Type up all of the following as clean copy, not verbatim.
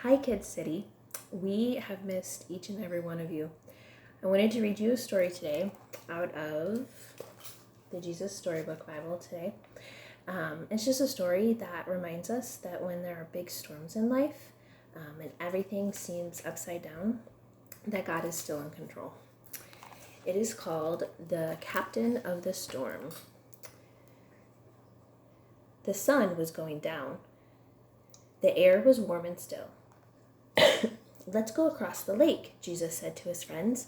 Hi, Kids City. We have missed each and every one of you. I wanted to read you a story today out of the Jesus Storybook Bible today. It's just a story that reminds us that when there are big storms in life and everything seems upside down, that God is still in control. It is called The Captain of the Storm. The sun was going down. The air was warm and still. Let's go across the lake, Jesus said to his friends.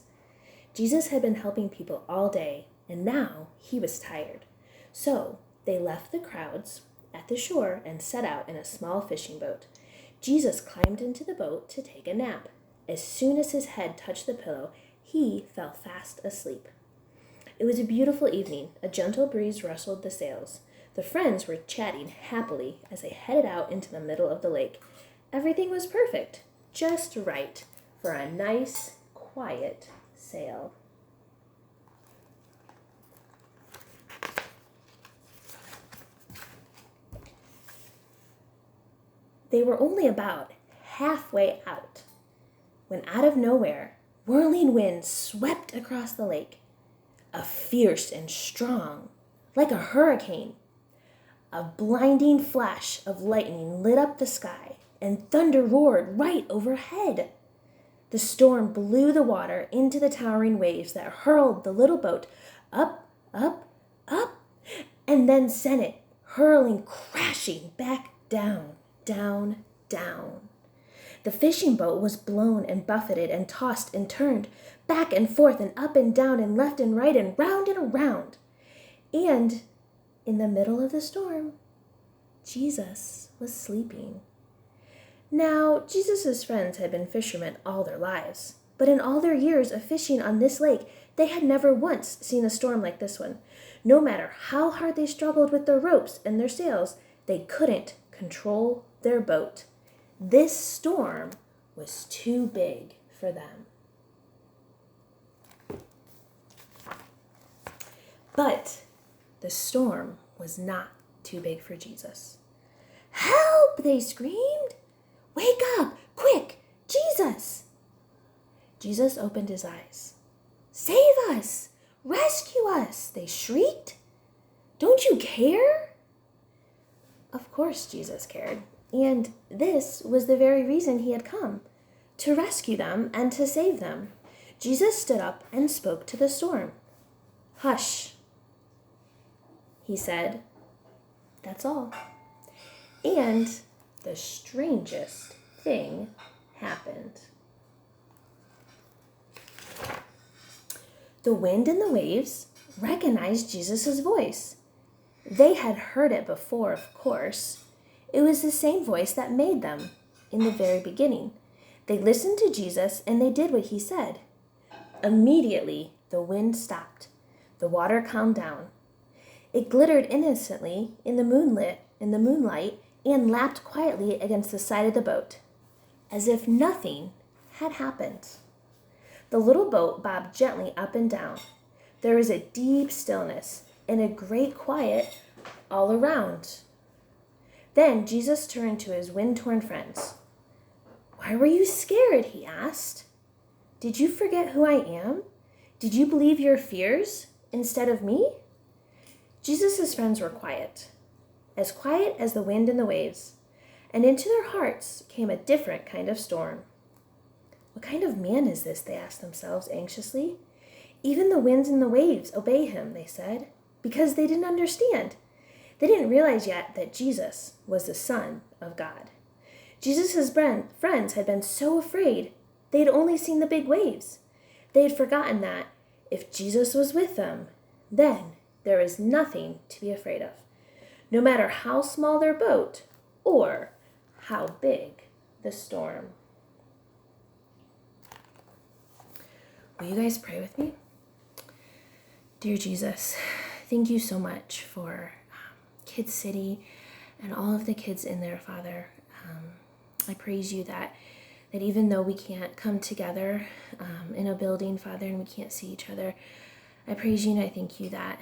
Jesus had been helping people all day, and now he was tired. So they left the crowds at the shore and set out in a small fishing boat. Jesus climbed into the boat to take a nap. As soon as his head touched the pillow, he fell fast asleep. It was a beautiful evening. A gentle breeze rustled the sails. The friends were chatting happily as they headed out into the middle of the lake. Everything was perfect, just right for a nice, quiet sail. They were only about halfway out when out of nowhere, whirling winds swept across the lake. A fierce and strong, like a hurricane. A blinding flash of lightning lit up the sky, and thunder roared right overhead. The storm blew the water into the towering waves that hurled the little boat up, up, up, and then sent it hurling, crashing back down, down, down. The fishing boat was blown and buffeted and tossed and turned, back and forth and up and down and left and right and round and around. And in the middle of the storm, Jesus was sleeping. Now, Jesus' friends had been fishermen all their lives, but in all their years of fishing on this lake, they had never once seen a storm like this one. No matter how hard they struggled with their ropes and their sails, they couldn't control their boat. This storm was too big for them. But the storm was not too big for Jesus. "Help!" they screamed. "Wake up! Quick! Jesus!" Jesus opened his eyes. "Save us! Rescue us!" they shrieked. "Don't you care?" Of course Jesus cared, and this was the very reason he had come, to rescue them and to save them. Jesus stood up and spoke to the storm. "Hush," he said. That's all. And the strangest thing happened. The wind and the waves recognized Jesus' voice. They had heard it before, of course. It was the same voice that made them in the very beginning. They listened to Jesus and they did what he said. Immediately, the wind stopped. The water calmed down. It glittered innocently in the moonlight and lapped quietly against the side of the boat, as if nothing had happened. The little boat bobbed gently up and down. There was a deep stillness and a great quiet all around. Then Jesus turned to his wind-torn friends. "Why were you scared?" he asked. "Did you forget who I am? Did you believe your fears instead of me?" Jesus' friends were quiet as the wind and the waves, and into their hearts came a different kind of storm. "What kind of man is this?" they asked themselves anxiously. "Even the winds and the waves obey him," they said, because they didn't understand. They didn't realize yet that Jesus was the Son of God. Jesus' friends had been so afraid they had only seen the big waves. They had forgotten that if Jesus was with them, then there is nothing to be afraid of, no matter how small their boat or how big the storm. Will you guys pray with me? Dear Jesus, thank you so much for Kids City and all of the kids in there, Father. I praise you that even though we can't come together in a building, Father, and we can't see each other, I praise you and I thank you that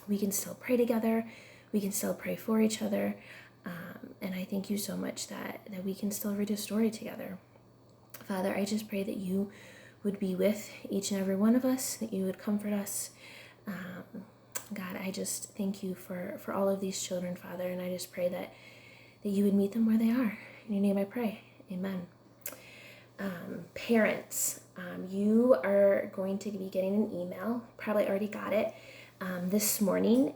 we can still pray together. We can still pray for each other. And I thank you so much that we can still read a story together. Father, I just pray that you would be with each and every one of us, that you would comfort us. God, I just thank you for all of these children, Father, and I just pray that you would meet them where they are. In your name I pray. Amen. Parents, you are going to be getting an email, probably already got it, this morning.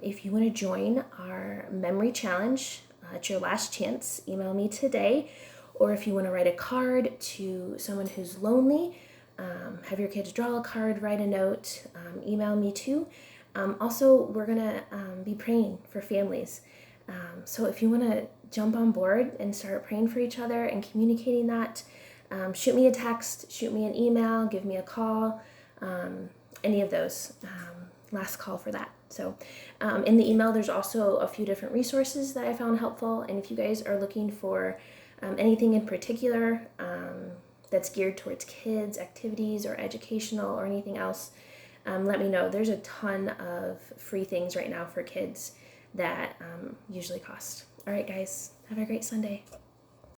If you want to join our memory challenge, it's your last chance. Email me today. Or if you want to write a card to someone who's lonely, have your kids draw a card, write a note, email me too. Also, we're going to be praying for families. So if you want to jump on board and start praying for each other and communicating that, shoot me a text, shoot me an email, give me a call, any of those. Last call for that. So in the email, there's also a few different resources that I found helpful. And if you guys are looking for anything in particular that's geared towards kids, activities, or educational, or anything else, let me know. There's a ton of free things right now for kids that usually cost. All right, guys, have a great Sunday.